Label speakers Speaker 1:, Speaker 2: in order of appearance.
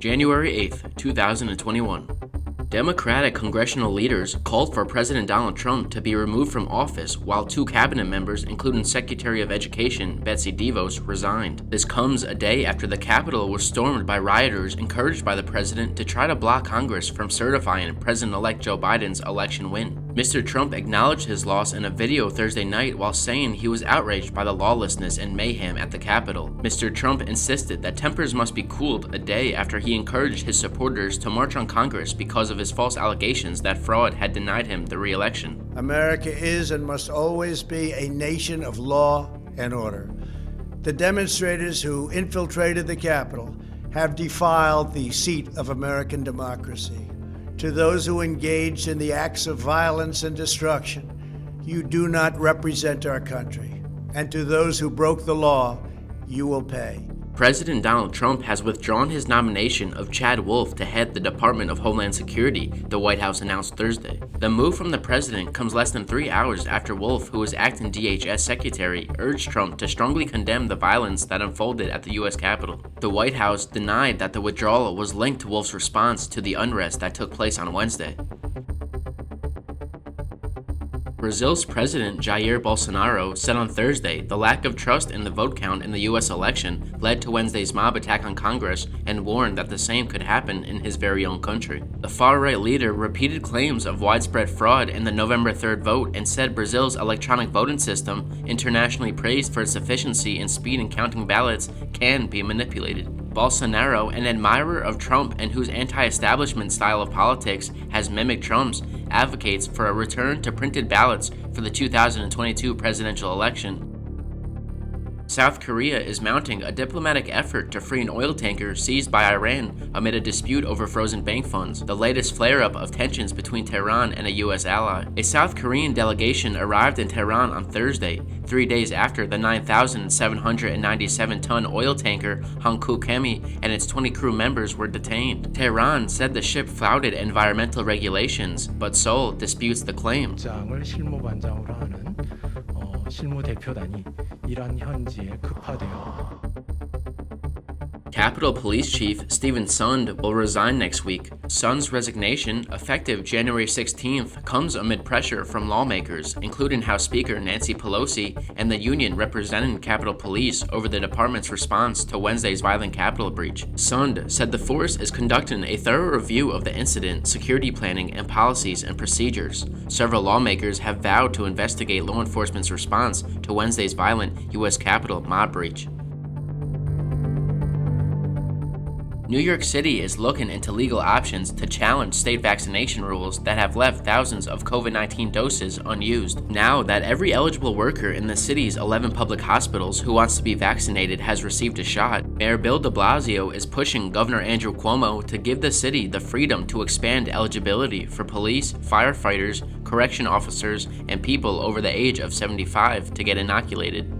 Speaker 1: January 8th, 2021. Democratic congressional leaders called for President Donald Trump to be removed from office while two cabinet members, including Secretary of Education Betsy DeVos, resigned. This comes a day after the Capitol was stormed by rioters encouraged by the president to try to block Congress from certifying President-elect Joe Biden's election win. Mr. Trump acknowledged his loss in a video Thursday night while saying he was outraged by the lawlessness and mayhem at the Capitol. Mr. Trump insisted that tempers must be cooled a day after he encouraged his supporters to march on Congress because of his false allegations that fraud had denied him the re-election.
Speaker 2: America is and must always be a nation of law and order. The demonstrators who infiltrated the Capitol have defiled the seat of American democracy. To those who engaged in the acts of violence and destruction, you do not represent our country. And to those who broke the law, you will pay.
Speaker 1: President Donald Trump has withdrawn his nomination of Chad Wolf to head the Department of Homeland Security, the White House announced Thursday. The move from the president comes less than 3 hours after Wolf, who was acting DHS secretary, urged Trump to strongly condemn the violence that unfolded at the U.S. Capitol. The White House denied that the withdrawal was linked to Wolf's response to the unrest that took place on Wednesday. Brazil's President Jair Bolsonaro said on Thursday the lack of trust in the vote count in the U.S. election led to Wednesday's mob attack on Congress and warned that the same could happen in his very own country. The far-right leader repeated claims of widespread fraud in the November 3rd vote and said Brazil's electronic voting system, internationally praised for its efficiency and speed in counting ballots, can be manipulated. Bolsonaro, an admirer of Trump and whose anti-establishment style of politics has mimicked Trump's, advocates for a return to printed ballots for the 2022 presidential election. South Korea is mounting a diplomatic effort to free an oil tanker seized by Iran amid a dispute over frozen bank funds, the latest flare-up of tensions between Tehran and a U.S. ally. A South Korean delegation arrived in Tehran on Thursday, 3 days after the 9,797-ton oil tanker Hankook Hemi and its 20 crew members were detained. Tehran said the ship flouted environmental regulations, but Seoul disputes the claim.
Speaker 3: 실무대표단이 이란 현지에 급파되어
Speaker 1: Capitol Police Chief Steven Sund will resign next week. Sund's resignation, effective January 16th, comes amid pressure from lawmakers, including House Speaker Nancy Pelosi and the union representing Capitol Police over the department's response to Wednesday's violent Capitol breach. Sund said the force is conducting a thorough review of the incident, security planning, and policies and procedures. Several lawmakers have vowed to investigate law enforcement's response to Wednesday's violent U.S. Capitol mob breach. New York City is looking into legal options to challenge state vaccination rules that have left thousands of COVID-19 doses unused. Now that every eligible worker in the city's 11 public hospitals who wants to be vaccinated has received a shot, Mayor Bill de Blasio is pushing Governor Andrew Cuomo to give the city the freedom to expand eligibility for police, firefighters, correction officers, and people over the age of 75 to get inoculated.